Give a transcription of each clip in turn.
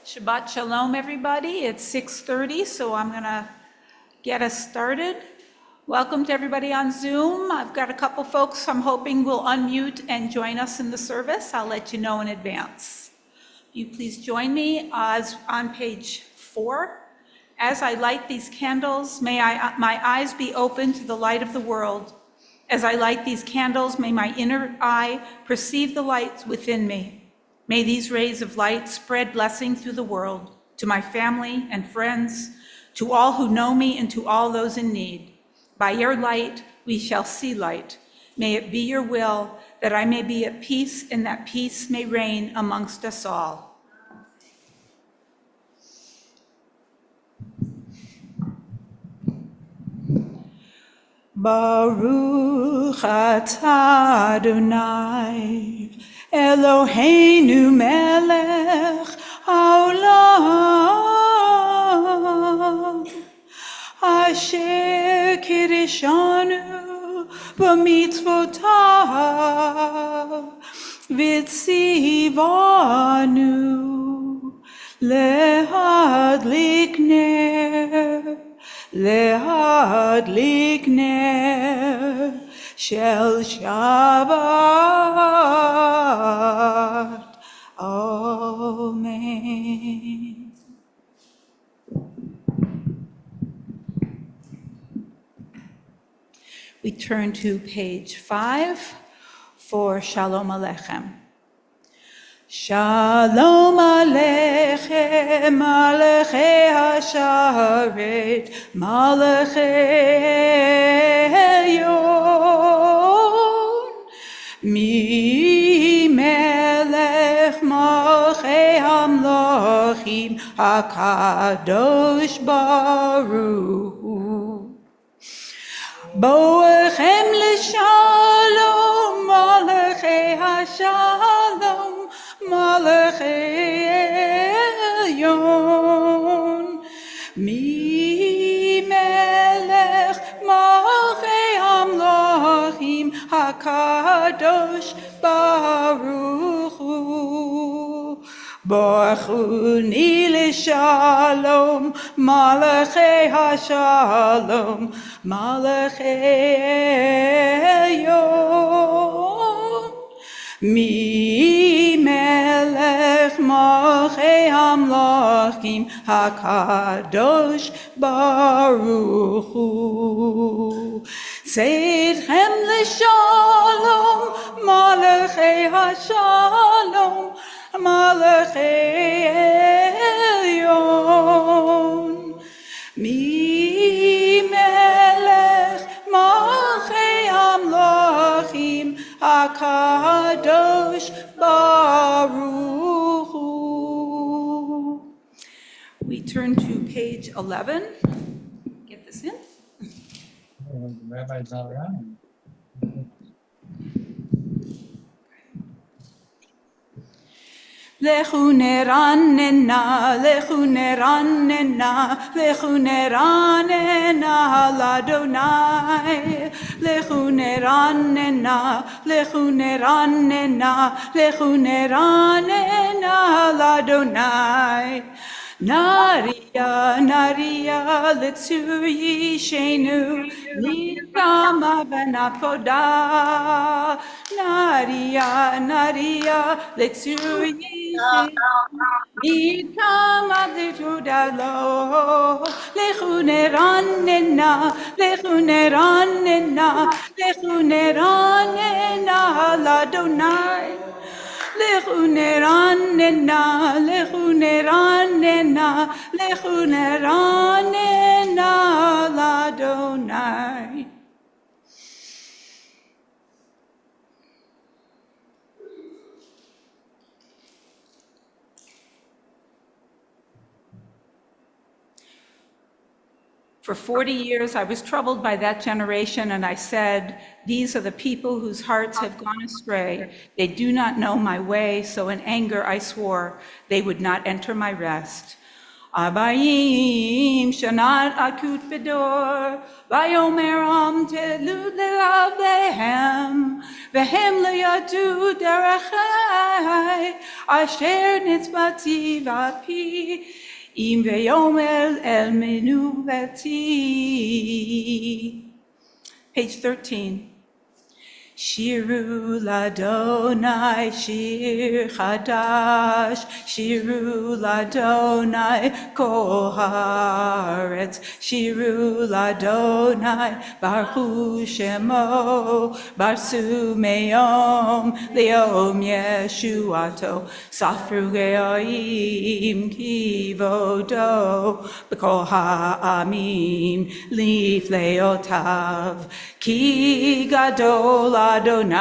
Shabbat Shalom, everybody. It's 6:30, so I'm going to get us started. Welcome to everybody on Zoom. I've got a couple folks I'm hoping will unmute and join us in the service. I'll let you know in advance. You please join me on page 4. As I light these candles, may my eyes be open to the light of the world. As I light these candles, may my inner eye perceive the light within me. May these rays of light spread blessing through the world, to my family and friends, to all who know me and to all those in need. By your light, we shall see light. May it be your will that I may be at peace and that peace may reign amongst us all. Baruch atah Adonai, Eloheinu melech haolam, asher kirishanu b'mitzvotav v'tzivanu lehadlik ner shel Shabbat. Amen. We turn to page 5 for Shalom Aleichem. Shalom Aleichem, Malachei Hasharet, Malachei Elyon, Mi Melech Malchei Hamlochim, HaKadosh Baruch Hu. Boechem l'shalom, Malachei Hashalom, Malachei Elyon, Mi Melech Malchei Hamlochim, HaKadosh Baruch Hu. Boachuni l'shalom, Malachei Hashalom, Malachei Elyon, Mi Melech Malchei Hamlochim, HaKadosh Baruch Hu. Seidchem l'shalom, Malachei Hashalom, Malachei Elyon, Mi Melech Malchei Hamlochim, HaKadosh Baruch Hu. We turn to page 11. Get this in. The rabbi's not around. Lechu neranena, lechu neranena, lechu neranena l'Adonai. Lechu neranena, lechu neranena, lechu neranena l'Adonai. Naria, Naria, Litzur Yishenu, Nikama Benapoda. Naria, Naria, Litzur Yishenu, Nikama Betudalo. Lechu neranena, lechu neranena, lechu neranena l'Adonai. Lechu neranena, lechu neranena, lechu neranena l'Adonai. For 40 years, I was troubled by that generation, and I said, these are the people whose hearts have gone astray. They do not know my way, so in anger I swore they would not enter my rest. Abayim shanat akut bedor, vayomer am telu le'avehem, vehem le'yadu derechai, אשר נצמתי ואפי, אם ויאמר אל מנוחתי. Page 13. שירו לאדוני שיר חדש, שירו לאדוני כל הארץ, שירו לאדוני ברכו שמו, ברסו מיום ליום ישועתו, ספרו גויים כבודו בכל העמים לפלאותיו, כי גדול אדוני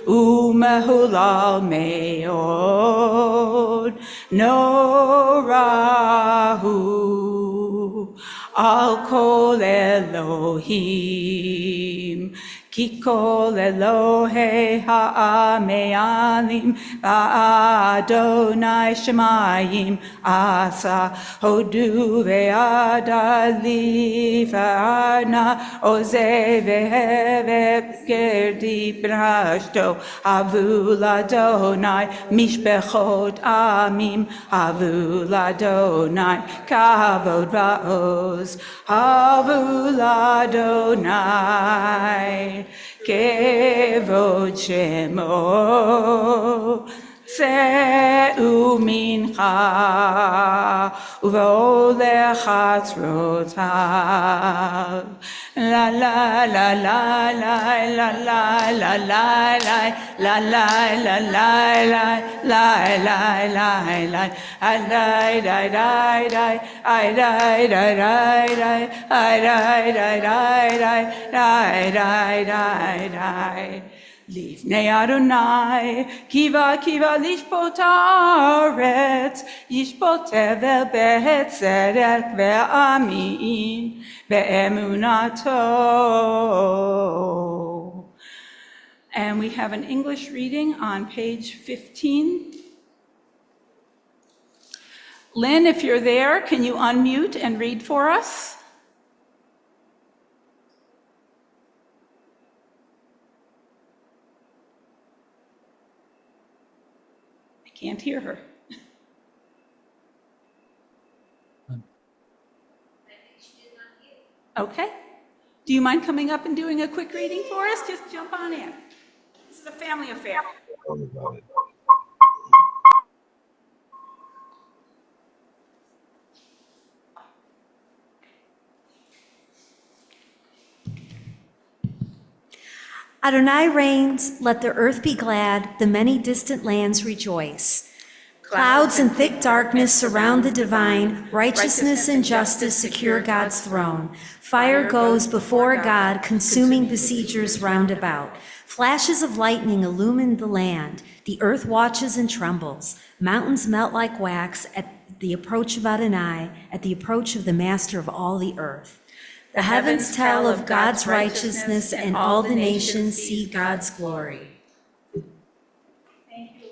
ומהולל מאוד, נורא הוא על כל אלוהים, כי כל אלוהי העמים באדוני שמיים עשה, הודו ועדלי וענה עוזי והפקר דיברשתו, הבו לאדוני משפחות עמים, הבו לאדוני כבוד ועוז, הבו לאדוני כבוד שמו, שאו מנחה ובואו לחצרותיו. לה לה לה לה לה לה לה לה לה לה לה לה לה לה לפני אדוני, קיווה לשפוט הארץ, ישפוט תבל בצדק ואמין באמונתו. And we have an English reading on page 15. Lynn, if you're there, can you unmute and read for us? Can't hear her. Okay. Do you mind coming up and doing a quick reading for us? Just jump on in. This is a family affair. Adonai reigns, let the earth be glad, the many distant lands rejoice. Clouds and thick darkness surround the divine, righteousness and justice secure God's throne. Fire goes before God, consuming besiegers round about. Flashes of lightning illumine the land, the earth watches and trembles. Mountains melt like wax at the approach of Adonai, at the approach of the master of all the earth. The heavens tell of God's righteousness, and all the nations see God's glory. Thank you.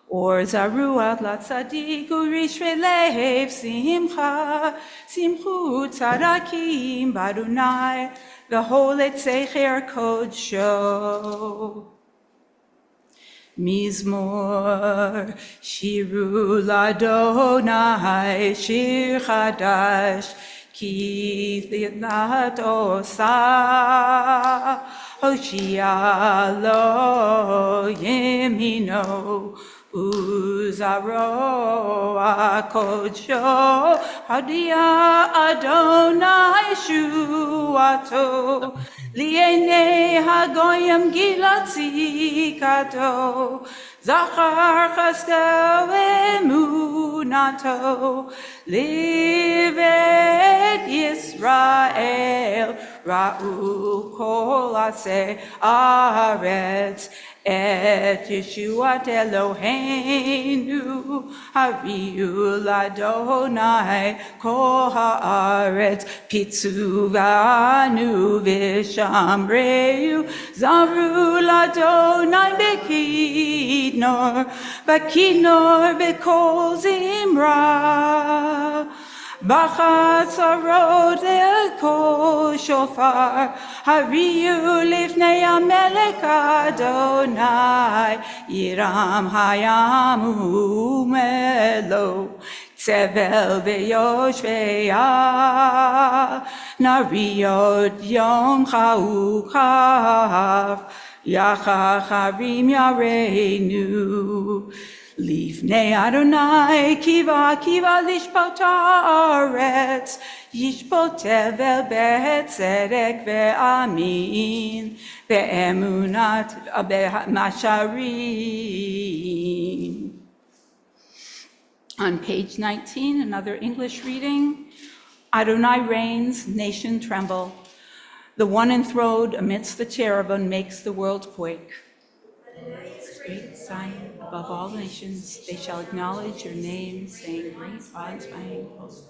Or zaruach latzadik urish velev simcha, simchu tzadakim barunai, v'holet secher kodsho. Mizmor, shiru ladonai, shir chadash, ki thidlat osa, Hoshia lo yemino, uzaro akodsho, hadia Adonai shuato, liene hagoyim gilati kato, zachar chasto emunato, livet Yisrael, ra'u kol aseh aretz, et Yeshuat Eloheinu, haviu ladonai kol haaretz, pitzu v'anu v'shamreu, zaru ladonai bekidnor, bekidnor b'kol zimra, בחצרות לקול שופר, הריעו לפני המלך אדוני, ירם הים ומלוא, צבל ויושביה, נריות יום חוכף, יחך הרים ירנו. לפני אדוני קיווה לשפוט הארץ, ישפוט תבל בצדק ואמין, באמונת משרים. On page 19, another English reading. Adonai reigns, nation tremble. The one enthroned amidst the cherubim makes the world quake. Great Zion, above all nations, they shall acknowledge your name, saying, great odds by angels.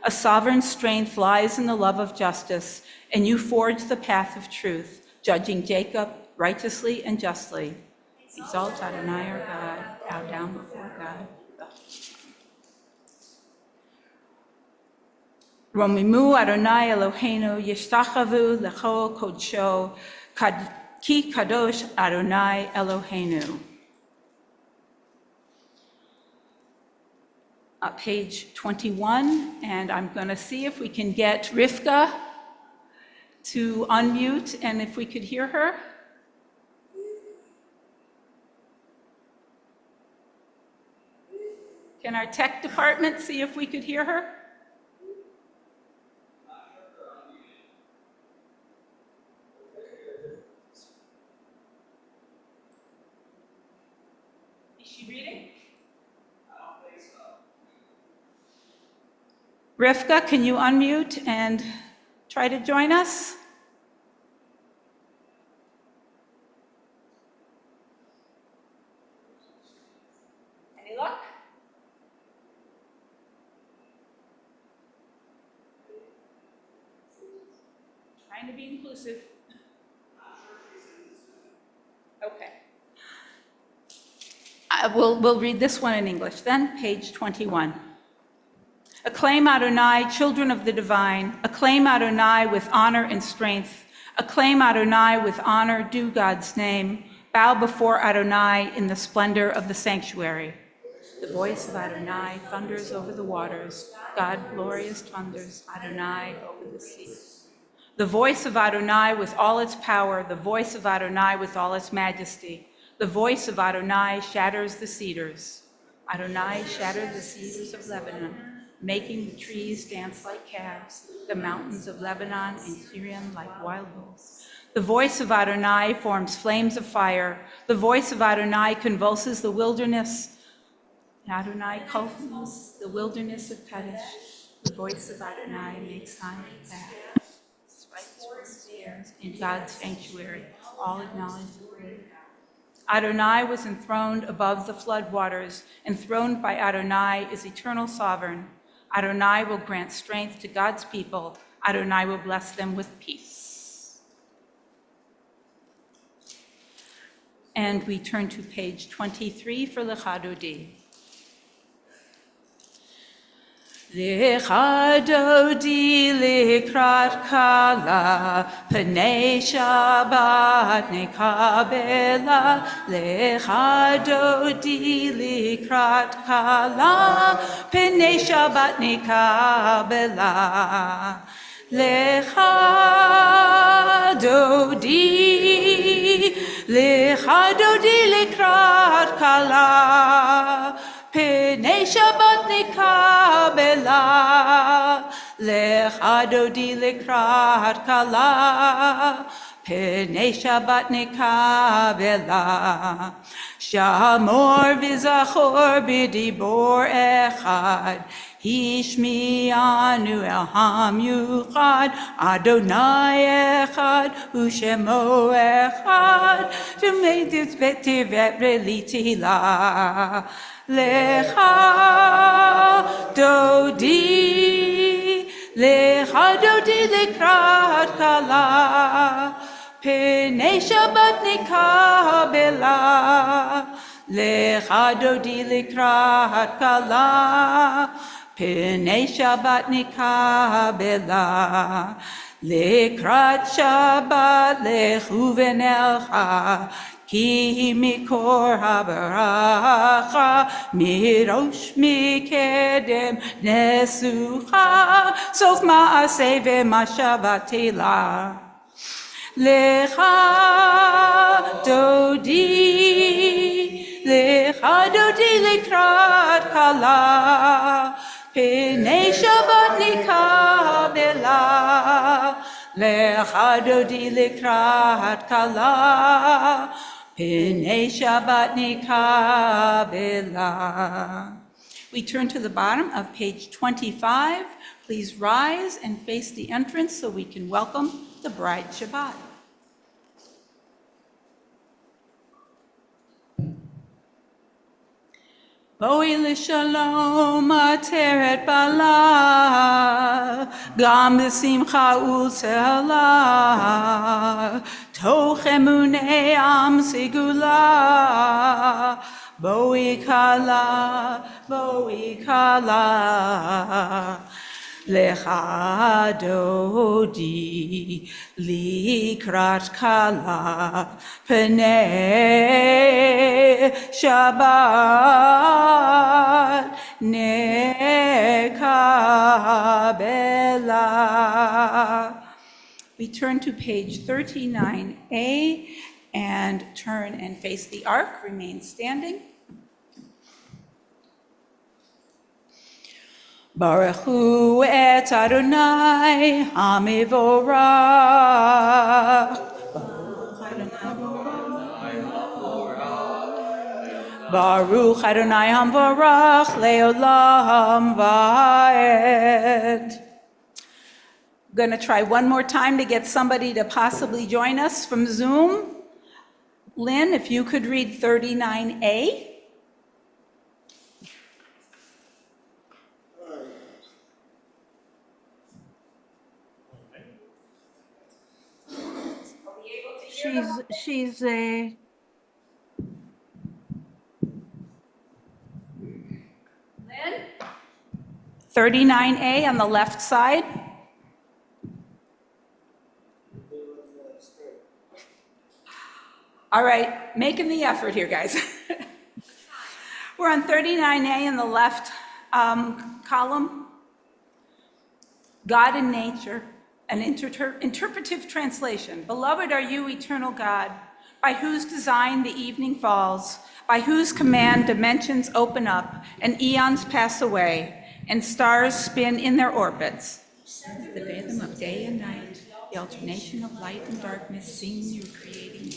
A sovereign strength lies in the love of justice, and you forge the path of truth, judging Jacob righteously and justly. Exalt Adonai our God, bow down before God. Romimu Adonai Eloheinu yishtachavu lecho kodsho ki kadosh Adonai Eloheinu. Page 21, and I'm going to see if we can get Rivka to unmute and if we could hear her. Can our tech department see if we could hear her? Is she reading? I don't think so. Rivka, can you unmute and try to join us? Any luck? Trying to be inclusive. Okay. We'll read this one in English then, page 21. Acclaim Adonai, children of the divine. Acclaim Adonai with honor and strength. Acclaim Adonai with honor, due God's name. Bow before Adonai in the splendor of the sanctuary. The voice of Adonai thunders over the waters. God glorious thunders, Adonai over the seas. The voice of Adonai with all its power, the voice of Adonai with all its majesty. The voice of Adonai shatters the cedars. Adonai shattered the cedars of Lebanon, making the trees dance like calves, the mountains of Lebanon and Syrian like wild bulls. The voice of Adonai forms flames of fire. The voice of Adonai convulses the wilderness. Adonai cultivates the wilderness of Kadesh. The voice of Adonai makes silent paths. Strikes stairs in God's sanctuary. All acknowledge the Lord. Adonai was enthroned above the floodwaters. Enthroned by Adonai is eternal sovereign. Adonai will grant strength to God's people. Adonai will bless them with peace. And we turn to page 23 for Lecha Dodi. Lecha Dodi likrat kala, Pnei Shabbat nekabela. Lecha Dodi likrat kala, Pnei Shabbat nekabela. Lecha Dodi likrat kala, Pnei Shabbat nekabela. Lecha Dodi likrat kala, Pnei Shabbat nekabela. Shamor v'zachor b'dibor echad, Hishmi'anu el ham yuchad, Adonai echad, Ushemo echad, Shemedit betivet relitila. Lecha Dodi likrat kala, Pnei Shabbat nekabela. Lecha Dodi likrat kala, P'nei Shabbat nikabela, Lekrat Shabbat lechu v'nelcha, Ki mikor habaracha, mirosh mikedem nesucha, Sof ma'aseh v'mashavatela. Lecha dodi lekrat kala, P'nei Shabbat nikabela, Lecha dodi lekrat kala, P'nei Shabbat nikabela. We turn to the bottom of page 25. Please rise and face the entrance so we can welcome the bride Shabbat. Boi l'shalom ateret bala, Gam b'simcha u'sehala, Toch emunei am sigula, Boi kala, Lecha dodi likrat kala, P'nei Shabbat nekabela. We turn to page 39A and turn and face the ark. Remain standing. Baruch hu et Adonai hamivorach. Baruch Adonai hamvorach leolam va'ed. I'm going to try one more time to get somebody to possibly join us from Zoom. Lynn, if you could read 39A. She's 39A on the left side. All right, making the effort here, guys. We're on 39A in the left column. God in nature, an interpretive translation. Beloved are you, eternal God, by whose design the evening falls, by whose command dimensions open up and eons pass away, and stars spin in their orbits. The rhythm of day and night, the alternation of light and darkness, sing your creating.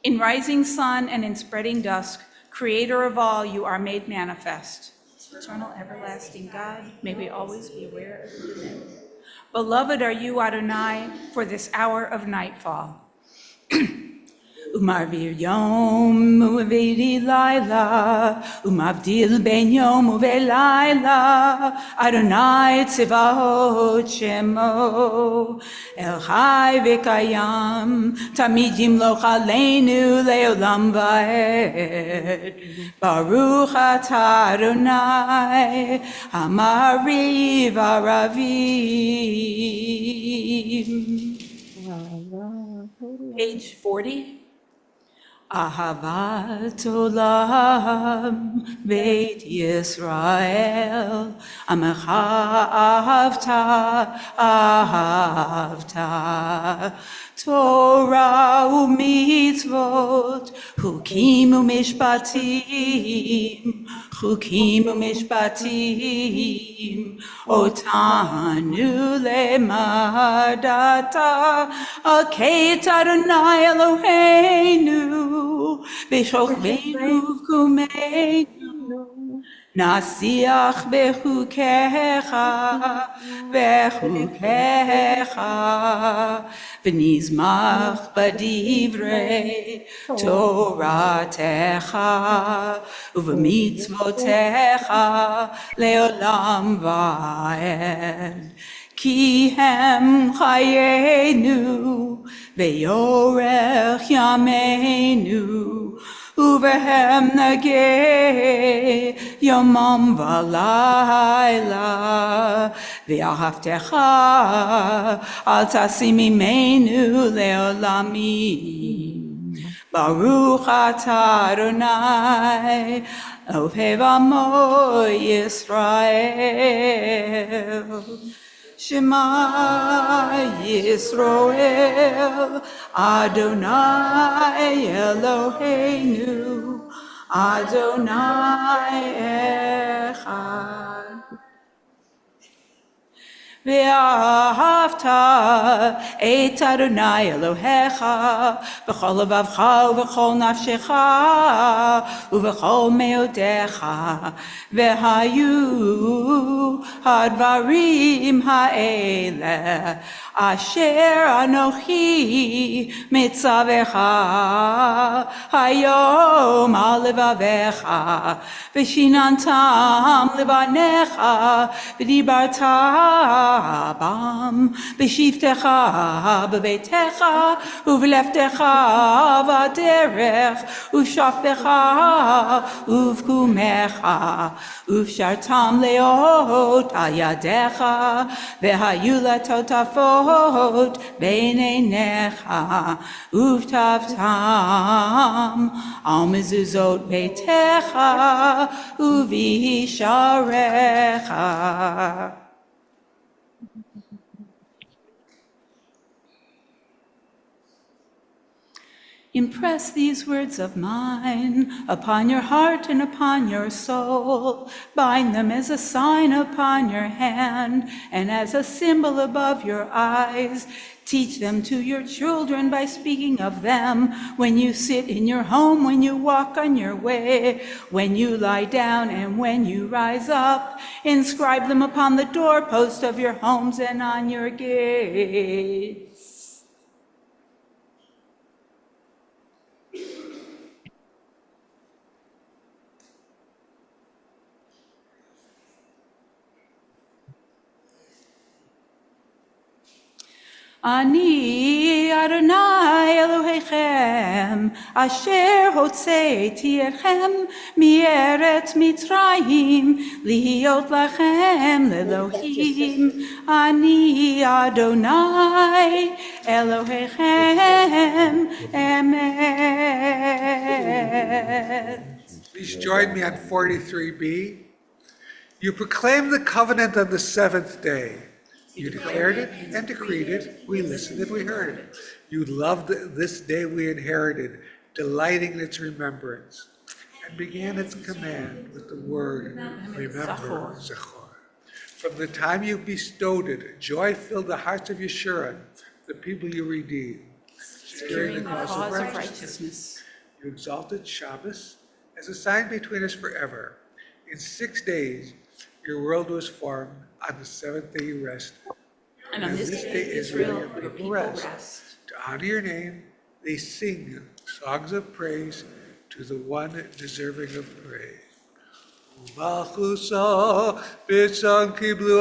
In rising sun and in spreading dusk, creator of all, you are made manifest. Eternal, everlasting God, may we always be aware of your name. Beloved are you, Adonai, for this hour of nightfall. Umarvir yom uvedi laila, umavdil ben yom uvelaila, Adonai tzivahot shemo, El Chai v'kayam, tamid yimloch aleinu leolam va'ed. Baruch atah Adonai, hamariv aravim. Page 40. Ahavat olam Beit Yisrael, Amecha ahavta, Torah u'mitzvot, Chukim u'mishpatim, Otanu lemadata, Akeit Adonai Eloheinu, B'chochmeinu v'kumeinu, Nasiach bechukecha, v'nizmach b'divrei Toratecha, uv'mitzvotecha leolam va'ed. Ki hem chayenu, ve'yorech yameinu, ובהם נגה יומם ולילה, ואהבתך אל תשים ממנו לעולמים. ברוך אתה אדוני, אוהב עמו ישראל. שמע ישראל, אדוני אלוהינו, אדוני אחד. ואהבת את אדוני אלוהיך בכל לבבך ובכל נפשך ובכל מאודיך, והיו הדברים האלה אשר אנוכי מצווך היום על לבביך, ושיננתם לבניך ודיברת בם בשבתך בביתך ובלכתך בדרך ובשכבך ובקומך, ובשרתם לאות על ידיך, והיו לטוטפות בין עיניך, וכתבתם על מזוזות ביתך ובשעריך. Impress these words of mine upon your heart and upon your soul. Bind them as a sign upon your hand and as a symbol above your eyes. Teach them to your children by speaking of them when you sit in your home, when you walk on your way, when you lie down and when you rise up. Inscribe them upon the doorpost of your homes and on your gates. אני אדוני אלוהיכם, אשר הוצאתי אתכם מארץ מצרים, להיות לכם לאלוהים. אני אדוני אלוהיכם, אמת. Please join me on 43b. You proclaimed the covenant on the seventh day. You declared it and decreed it. We listened and we heard it. You loved this day we inherited, delighting in its remembrance, and began its command with the word, remember, Zechor. From the time you bestowed it, joy filled the hearts of Yeshurun, the people you redeemed, securing the cause of righteousness. You exalted Shabbos as a sign between us forever. In 6 days, your world was formed. On the seventh day you rested. And on this day Israel, your people rest. To honor your name, they sing songs of praise to the one deserving of praise. Umalchusa b'tzon kiblu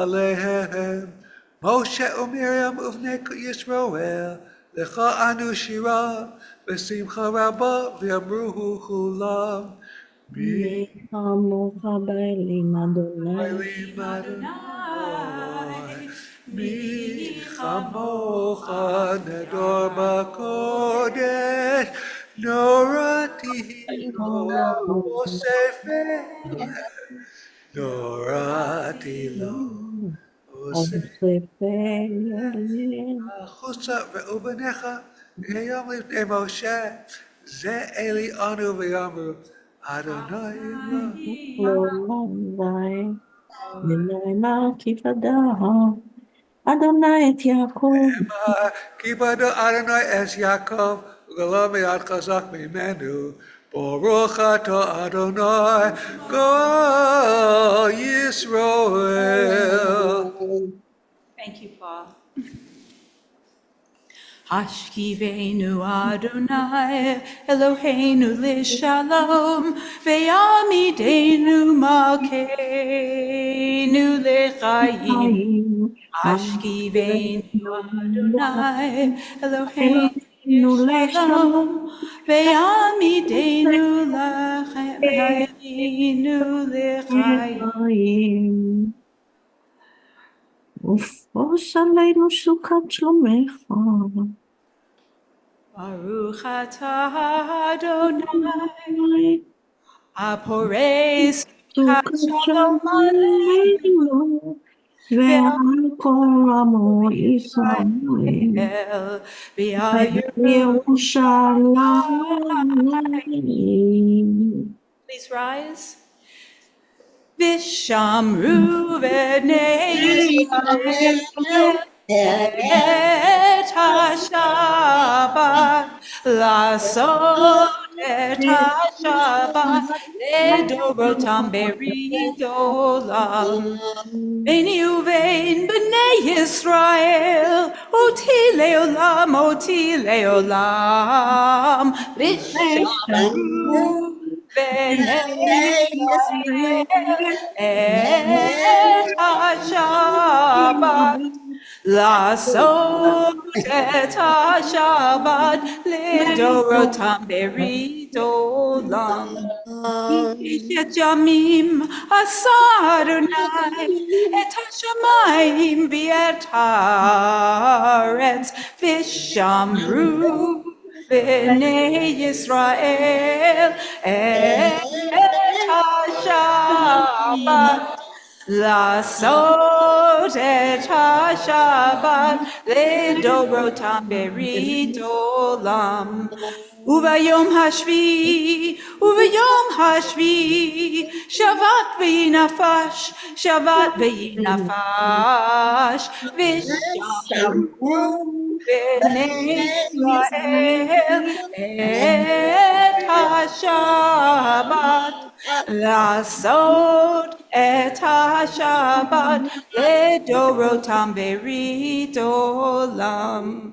alehem, Moshe u'Miriam uvnei Yisroel, lecha anu shira, v'simcha rabba v'yamruhu chulam. עמך באלים אדוני, Elohim Adonai, mi chamocha nedor b'kodesh, norati lo sefer, norati lo הספר החוצה ראו בניך, היום לפני משה, זה אלי אנו ויאמרו, אדוני לא נביא, ונאמר כיפדה, אדוני את יעקב, כיבדו אדוני את יעקב, ולא מיד חזק ממנו, ברוך אתה אדוני, גואל ישראל. Thank you, Paul. Hashkivenu Adonai Eloheinu lishalom ve'amidenu malkeinu lechayim. Hashkivenu Adonai Eloheinu Shalom, ve'amidenu l'chaim. ופרוס עלינו סוכת שלומך. Baruch atah Adonai, הפורש סוכת שלום שלומנו, ועל כל עמו ישראל, בירושלים. Please rise. Vishamru v'nei Yisrael et ha-Shabbat, לעשות את השבת לדורותם ברית עולם. ביני ובין בני ישראל, אותי לעולם, ושמרו בני ישראל את השבת, לעשות את השבת לדורותם ברית עולם. ששת ימים עשה אדוני את השמיים ואת הארץ, ושמרו בני ישראל את השבת, לעשות את השבת לדורותם ברית עולם. וביום השביעי, שבת ויהי נפש, ושמרו בני ישראל את השבת, לעשות את השבת לדורותם ברית עולם.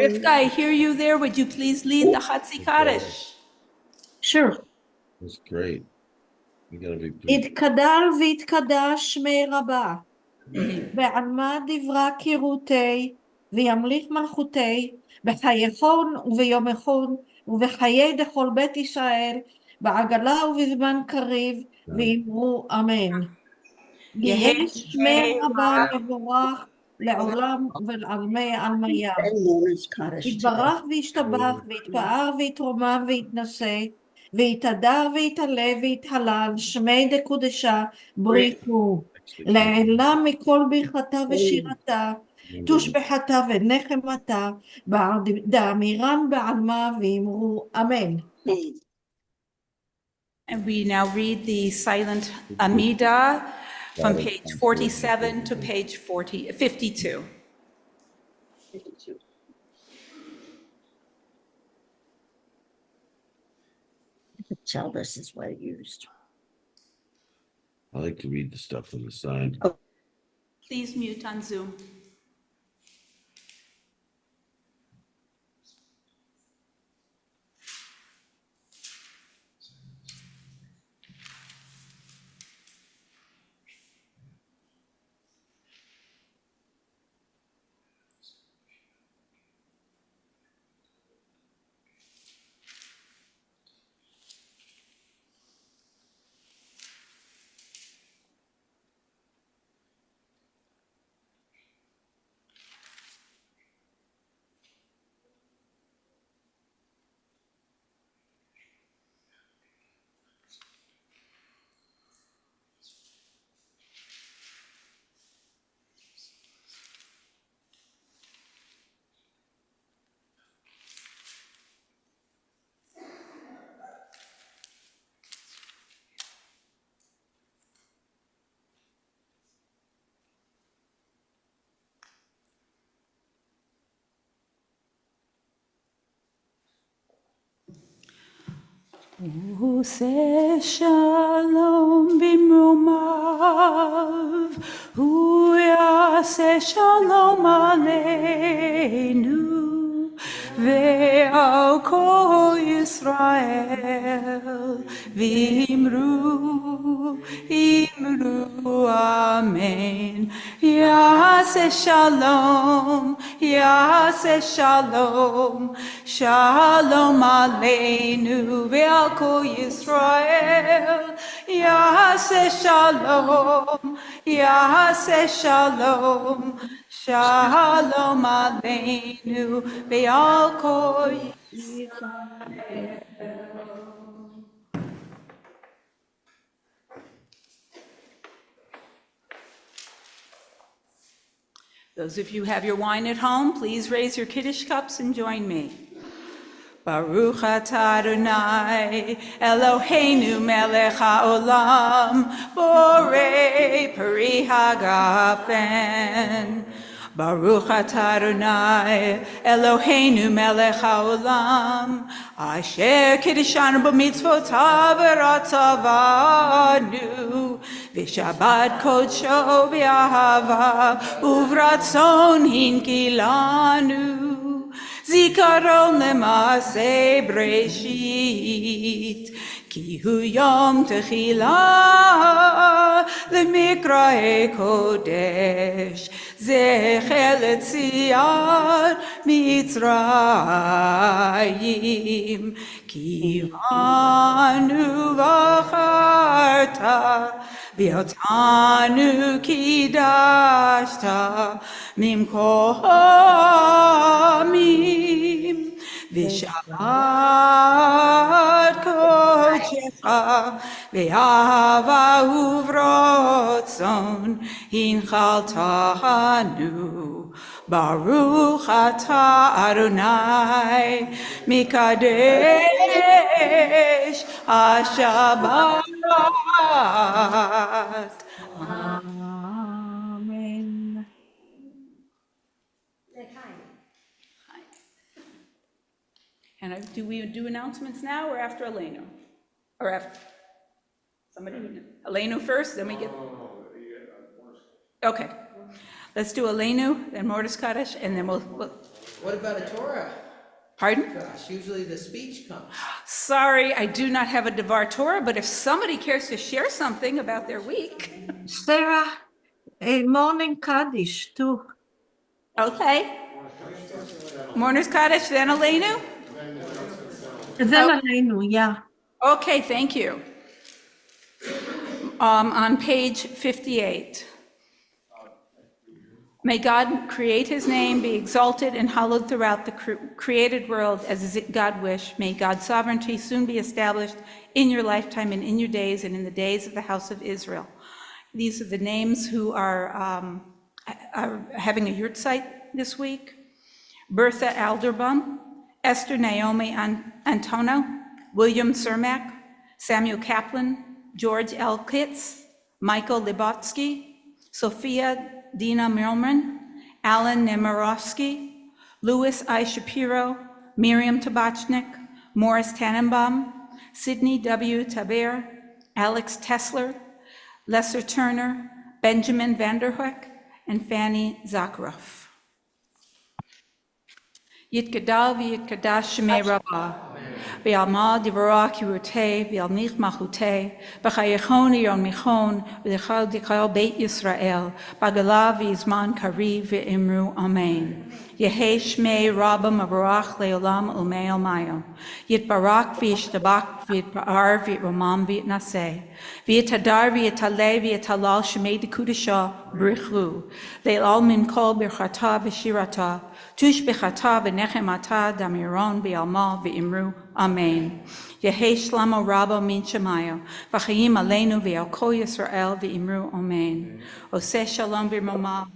Rivka, I hear you there. Would you please lead the Chatzi Kaddish? Sure. That's great. You gotta be pretty. יתקדל ויתקדש שמי רבה, ועלמא דברה קירותי, וימליך מלכותי, בחייכון וביומכון, ובחיי דכל בית ישראל, בעגלה ובזמן קריב, ואמרו אמן. יהי שמי רבה מבורך לעולם ולעלמי עלמיה. יתברך וישתבח, ויתפאר ויתרומם ויתנשא, ויתהדר ויתעלה ויתהלל, שמי דקודשה בריחו, לעילם מכל ברכתה ושירתה, תושבחתה ונחמתה, דאמירן בעלמה ואמרו אמן. And we now read the silent Amida from page 47 to page 52. Tell this is what it used. I like to read the stuff on the side. Please mute on Zoom. עושה שלום במרומיו, הוא יעשה שלום עלינו, ועל כל ישראל, ואמרו אמן. יעשה Yaseh shalom, Yaseh shalom, Shalom aleinu ve'al kol Yisrael. Yaseh shalom, Yaseh shalom, Shalom aleinu ve'al kol Those of you who have your wine at home, please raise your Kiddush cups and join me. Baruch atah Adonai, Eloheinu melech haolam, borei peri hagafen. Baruch atah Adonai, Eloheinu melech haolam, asher kiddishanu b'mitzvotav v'ratzavanu, v'shabbat kodsho v'ahava, uvratzon hinkilanu. Zikaron lemase breshit, ki hu yom techila lemikrae kodesh, zecher letzion Mitzrayim, ki anu v'acharta, v'yotanu kidashta, mimko amim, v'shabbat kodecha, v'ahava uvrotzon, hinchaltanu. Baruch atah Adonai, mikadesh ha-Shabbat. Amen. And do we do announcements now or after Eleno? Or after? Somebody, Eleno first, then we get. Okay. Let's do Elenu, then Mordus Kaddish, and then we'll. What about a Torah? Pardon? Gosh, usually the speech comes. Sorry, I do not have a Devar Torah, but if somebody cares to share something about their week. Sarah, a morning Kaddish too. Okay. Mordus Kaddish, then Elenu? Then Aleinu, yeah. Okay, thank you. On page 58. May God create his name, be exalted and hallowed throughout the created world as God wish. May God's sovereignty soon be established in your lifetime and in your days and in the days of the house of Israel. These are the names who are having a yurt site this week. Bertha Alderbum, Esther Naomi Antono, William Cermak, Samuel Kaplan, George L. Kitts, Michael Libotsky, Sophia Dina Milman, Alan Nemirovsky, Louis I. Shapiro, Miriam Tabachnik, Morris Tannenbaum, Sidney W. Taber, Alex Tesler, Lesser Turner, Benjamin Vanderhoek, and Fanny Zakharov. Yitgadal v'yitkadash shemei Rabbah, v'yalma divorah kirutei, v'yalnich machutei, b'chayechon yon michon, v'dechal dikal beit Yisrael, b'galav v'yizman kariv v'imru amen. Yehei shmei Rabbah mavarach le'olam u'mei almayim. Yitbarak v'yishtabak v'yitpa'ar v'yitramam v'yitnaseh. V'yitadar v'yitaleh v'yitalal shemei dekudasha brichu. Le'al min kol birchata v'shirata. Tush b'chata v'nechemata damiron v'yalma v'imru amen. Yehei shlamo Rabbah min shemayo. V'chayim aleinu v'yal kol Yisrael v'imru amen. Oseh shalom b'mama.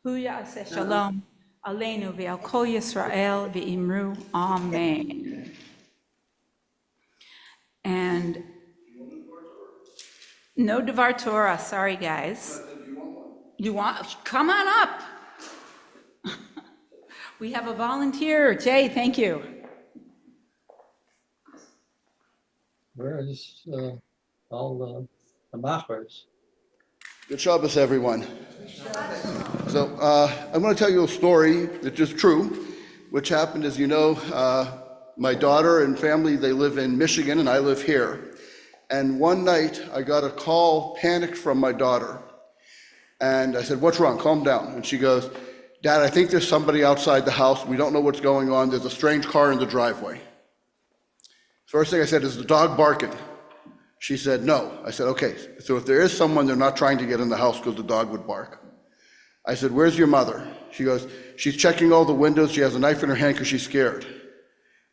Huya aseh shalom. Aleinu v'al kol Yisrael v'imru amen. And no Devar Torah, sorry guys. You want? Come on up. We have a volunteer. Jay, thank you. Where is all the machers? Good Shabbos, everyone. So I'm going to tell you a story that's just true, which happened, as you know, my daughter and family, they live in Michigan and I live here. And one night I got a call, panicked, from my daughter. And I said, what's wrong? Calm down. And she goes, Dad, I think there's somebody outside the house. We don't know what's going on. There's a strange car in the driveway. First thing I said, is the dog barking? She said, no. I said, okay, so if there is someone, they're not trying to get in the house because the dog would bark. I said, where's your mother? She goes, she's checking all the windows. She has a knife in her hand because she's scared.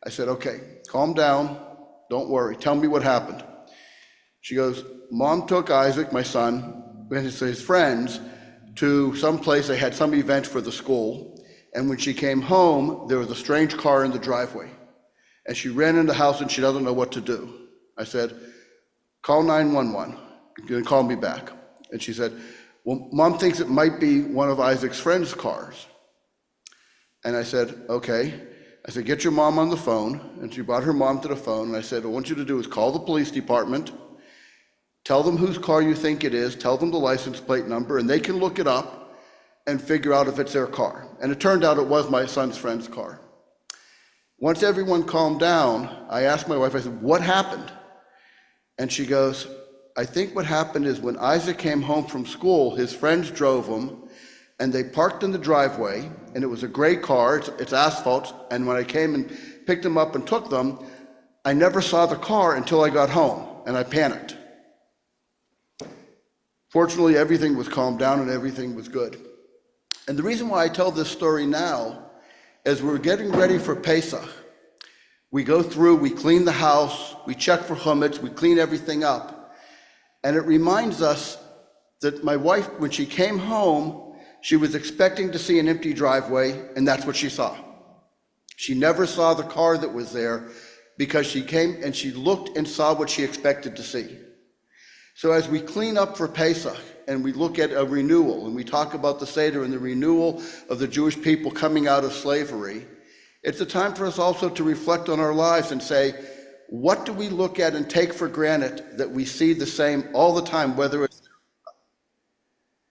I said, okay, calm down. Don't worry. Tell me what happened. She goes, Mom took Isaac, my son, and his friends to some place. They had some event for the school. And when she came home, there was a strange car in the driveway. And she ran in the house and she doesn't know what to do. I said, call 911 and call me back. And she said, well, Mom thinks it might be one of Isaac's friends' cars. And I said, okay. I said, get your mom on the phone. And she brought her mom to the phone. And I said, what I want you to do is call the police department, tell them whose car you think it is, tell them the license plate number, and they can look it up and figure out if it's their car. And it turned out it was my son's friend's car. Once everyone calmed down, I asked my wife, I said, what happened? And she goes, I think what happened is when Isaac came home from school, his friends drove him, and they parked in the driveway, and it was a gray car, it's asphalt, and when I came and picked them up and took them, I never saw the car until I got home, and I panicked. Fortunately, everything was calmed down and everything was good. And the reason why I tell this story now is we're getting ready for Pesach. We go through, we clean the house, we check for chametz, we clean everything up. And it reminds us that my wife, when she came home, she was expecting to see an empty driveway, and that's what she saw. She never saw the car that was there because she came and she looked and saw what she expected to see. So as we clean up for Pesach and we look at a renewal and we talk about the Seder and the renewal of the Jewish people coming out of slavery, it's a time for us also to reflect on our lives and say, what do we look at and take for granted that we see the same all the time, whether it's,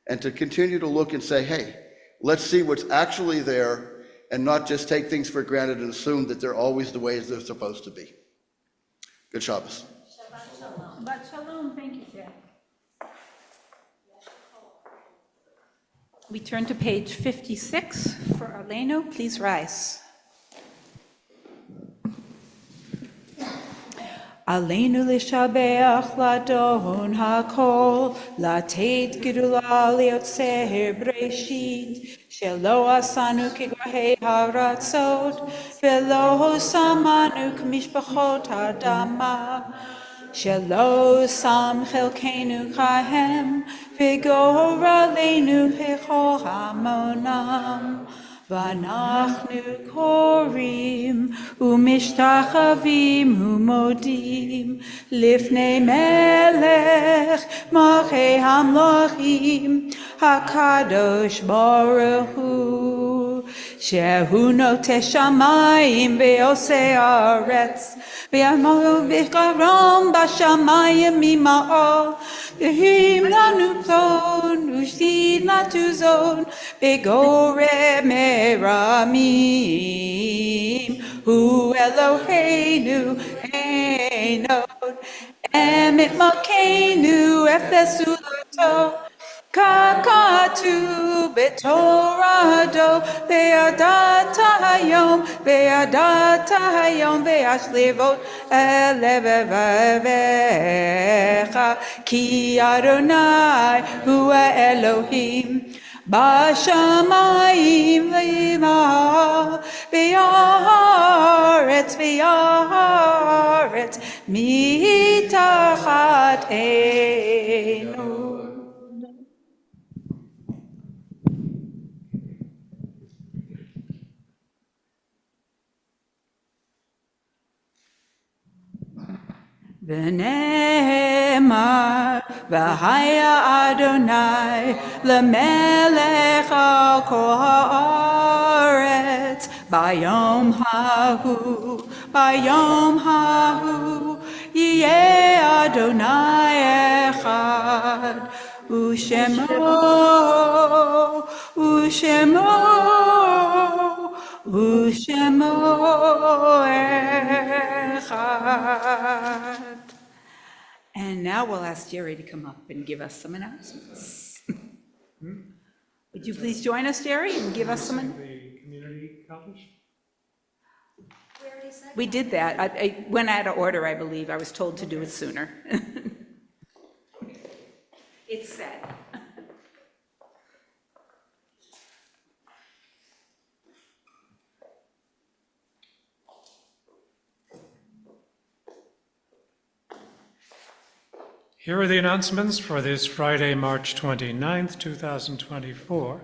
and to continue to look and say, hey, let's see what's actually there and not just take things for granted and assume that they're always the ways they're supposed to be. Good Shabbos. Shabbat shalom, thank you, Jay. We turn to page 56 for Aleinu. Please rise. Aleinu l'shabeach ladon hakol, latet gedula liotzer breshit, shelo asanu k'gohei haratzot, velo samanu k'mishpachot hadama. Shelo sam chelkenu chahem, v'gor aleinu hechol hamonam. V'anachnu korim, u'mishtachavim, u'modim, lifnei melech, malchei hamlochim, hakadosh baruch hu, shehu noteh shamayim ve'oseh haaretz, ve'amol v'karam b'shamayim mima'ol, v'him lanu zon, u'shid latu zon, ve'goreh meramim, hu Eloheinu einod, emet malkeinu efesu loto, kakatu betorado, ve'adata hayom, ve'ashlevot elevevecha, ki Adonai hu Elohim, Bashamayim le'ma, ve'aretz mitachat einu. V'ne'emar, v'haya Adonai, l'melech al kol haaretz, bayom hahu, yeh Adonai echad, u'shemo echad. And now we'll ask Jerry to come up and give us some announcements. Would you please join us, Jerry, and give us some? The community college? We did that. I went out of order, I believe. I was told to do it sooner. It's sad. Here are the announcements for this Friday, March 29th, 2024.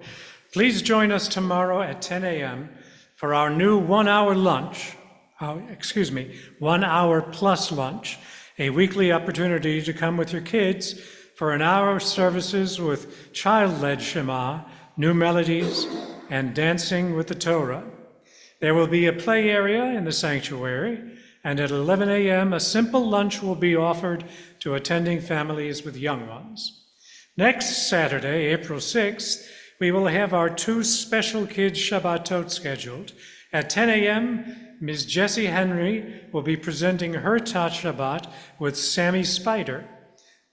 Please join us tomorrow at 10 a.m. for our new 1 hour lunch, 1 hour plus lunch, a weekly opportunity to come with your kids for an hour of services with child-led Shema, new melodies, and dancing with the Torah. There will be a play area in the sanctuary, and at 11 a.m. a simple lunch will be offered to attending families with young ones. Next Saturday, April 6th, we will have our 2 special kids Shabbatot scheduled. At 10 a.m., Ms. Jessie Henry will be presenting her Tat Shabbat with Sammy Spider.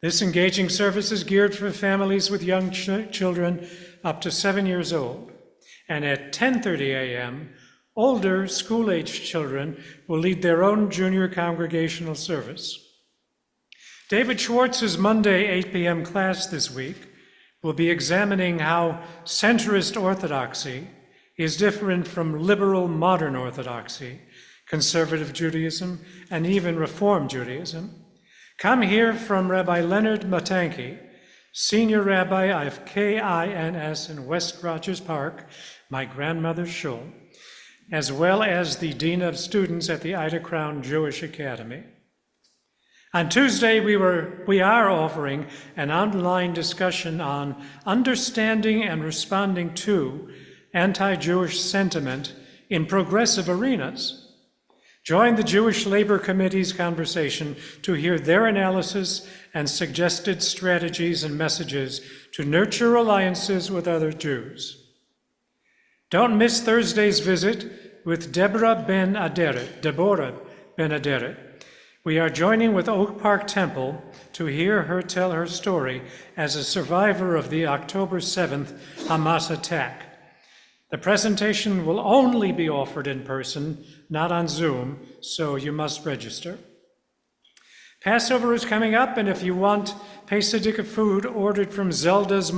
This engaging service is geared for families with young children up to 7 years old. And at 10:30 a.m., older school-aged children will lead their own junior congregational service. David Schwartz's Monday 8 p.m. class this week will be examining how centrist orthodoxy is different from liberal modern orthodoxy, conservative Judaism, and even Reform Judaism. Come hear from Rabbi Leonard Matanki, Senior Rabbi of KINS in West Rogers Park, my grandmother's shul, as well as the Dean of Students at the Ida Crown Jewish Academy. On Tuesday, we are offering an online discussion on understanding and responding to anti-Jewish sentiment in progressive arenas. Join the Jewish Labor Committee's conversation to hear their analysis and suggested strategies and messages to nurture alliances with other Jews. Don't miss Thursday's visit with Deborah Ben Aderet. We are joining with Oak Park Temple to hear her tell her story as a survivor of the October 7th Hamas attack. The presentation will only be offered in person, not on Zoom, so you must register. Passover is coming up, and if you want Pesach food ordered from Zelda's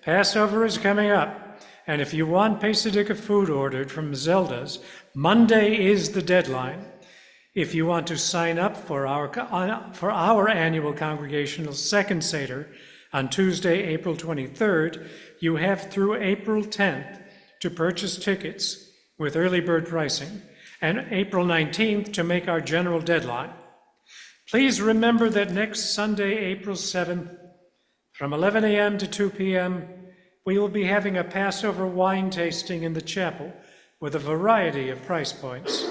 Passover is coming up, and if you want Pesach food ordered from Zelda's, Monday is the deadline. If you want to sign up for our annual congregational second Seder on Tuesday, April 23rd, you have through April 10th to purchase tickets with early bird pricing, and April 19th to make our general deadline. Please remember that next Sunday, April 7th, from 11 a.m. to 2 p.m., we will be having a Passover wine tasting in the chapel with a variety of price points.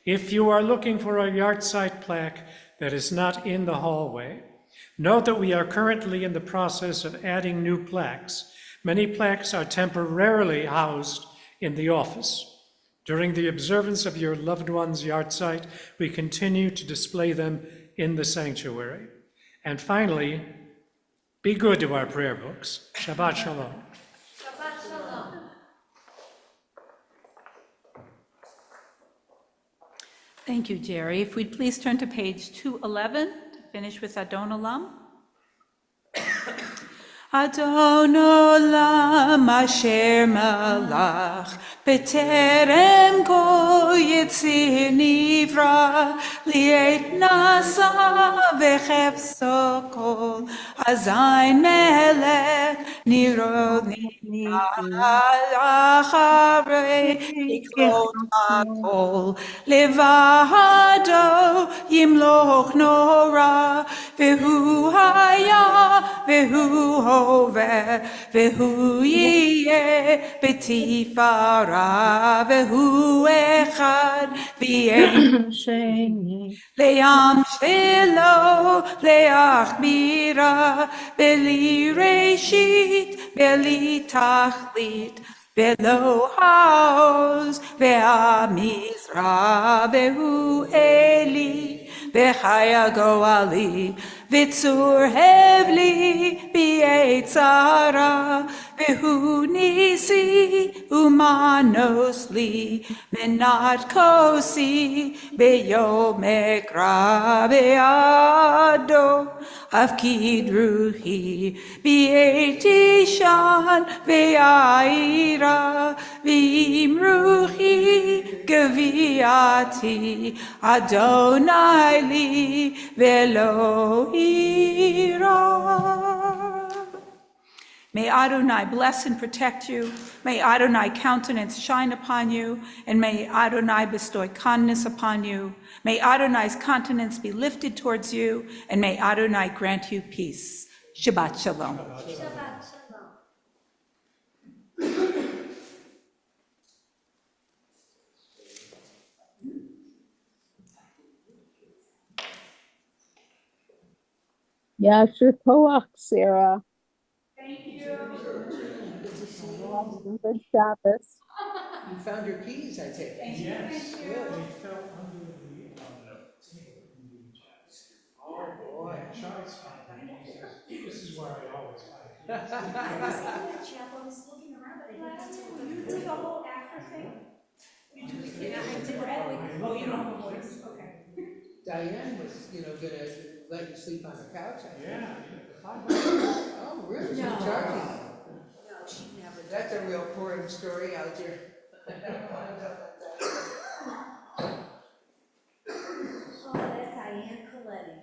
If you are looking for a yahrzeit plaque that is not in the hallway, note that we are currently in the process of adding new plaques. Many plaques are temporarily housed in the office. During the observance of your loved one's yahrzeit, we continue to display them in the sanctuary. And finally, be good to our prayer books. Shabbat Shalom. Shabbat Shalom. Thank you, Jerry. If we'd please turn to page 211 to finish with Adon Olam. Adon Olam Asher Malach B'terem Go Yitzir Nivra Li'et Nasa V'chefso Kol Hazayin Melech Niro Acharei Iklot HaKol Levado Yimloch Nora V'hu Haya V'hu Hove V'hu Yiyeh B'tifara V'hu Echad V'yein Le'am Shelo Le'achbira Beli Reshit Beli Tachlit Belo Haoz Ve'amizra Ve'hu Eli V'chaya goali, v'tzur hevli, b'yetzara, v'hu nisi, umanos li, menat kosi, b'yom ekra be'ado, afkid ruhi, b'yeti shan, ve'aira, v'im ruhi, gaviati, Adonai li, ve'lo ira. May Adonai bless and protect you. May Adonai countenance shine upon you, and may Adonai bestow kindness upon you. May Adonai's countenance be lifted towards you, and may Adonai grant you peace. Shabbat shalom. Yasher Koach, Sarah. Thank you. Good to see you. Awesome. Good Shabbos. You found your keys, I take it. Yes. Good. They fell under the table in the chest. Oh, boy. Charles found them. He says, this is where I always find keys. I was in the chapel, I was looking around, but I didn't get to You do the whole after thing? You do the, yeah, I did Ed. Oh, you don't have a voice, okay. Diane was, gonna let you sleep on the couch, I think. Yeah. Oh, really? She's charging you. No, she never did. That's a real Purim story out there. Oh, that's Diane Coletti.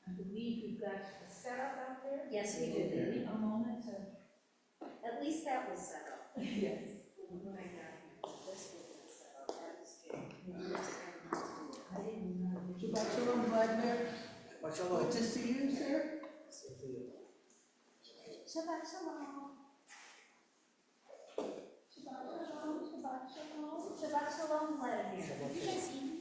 I believe we've got a setup out there. Yes, we do. A moment to. At least that was set up. Yes. When I got here, this was set up. That was good. I didn't know. Shabbat shalom, Vladimir. Good to see you, sir. Shabbat shalom. Shabbat shalom, Shabbat shalom, Shabbat shalom, Vladimir. Did you guys eat